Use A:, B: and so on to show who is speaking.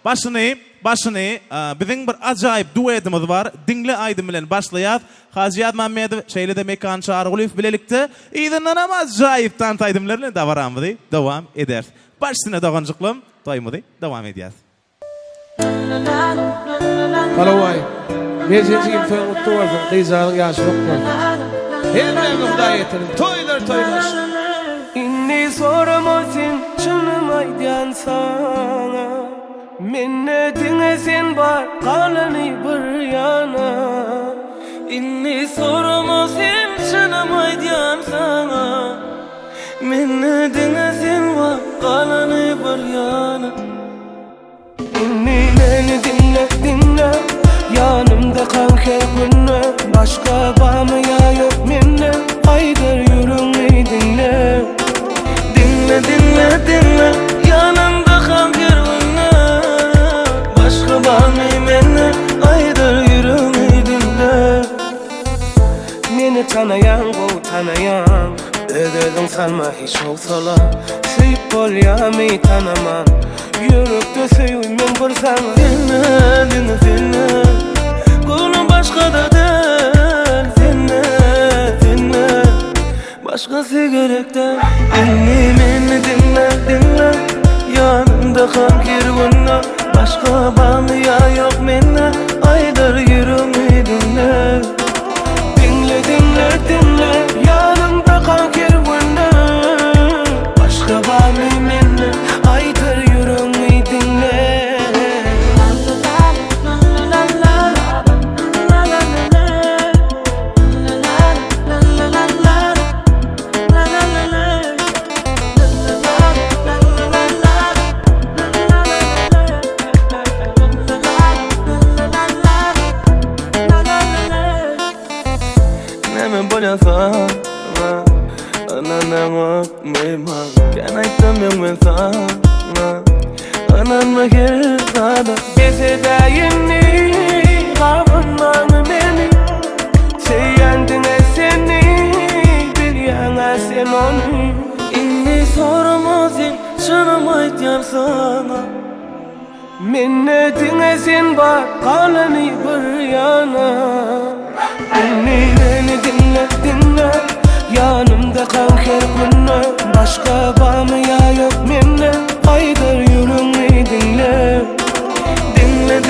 A: Başını bizim bir acayip duetimiz var. Dinle Aydın bilen başlayat. Hacıyat Mehmet şeyle de mekan çağrılıyıp bilelikte. İyidinden ama acayip tanıtaydımlarla devam ederiz. Başına doğancıklım. Toymadı. Devam edeceğiz.
B: Kalavay. Mezeciğim fe mutlu var. Kıyızarlık yaşlık var. Hem dayetin. Toylar.
C: İnni soramazsın şunum aydan sana. Minne dinle sen var kalanı bir yana. İnni soramazsın şunum aydan sana. Minne dinle sen var kalanı bir yana. İnni beni dinle yanımda kanker günle. Başka var mı ya yok minne. Haydır yürümeyi dinle. Dinle yanımda kanker günle. Başka var mı minne. Haydır yürümeyi dinle. Beni tanıyan bu tanıyan. Ödedim sanma hiç olsala. Seyip ol ya mi tanımam. Yürekte sevim ben bir sana. Dinle Kulun başka da değil. Dinle Başkası gerek de. Beni dinle yanımda kanker günle. Başka var mı ya yok minne. Aydır yürümeyi dinle. Dinle yanımda kanker günle. Başka var mı minne. Aydır yürümeyi dinle. Nemen boyasana Ananama meyman Can aytamıyorum ben sana Ananma gelir sana Gesedayini Kavunmanı beni Seyandine seni Bir yana sen onu İnni soramazsın Şunum aytyan sana Minne dinle sen var Kalanı bir yana Beni dinle yanımda kanker günle. Başka var mı ya yok minne. Haydır yürümeyi dinle. Dinle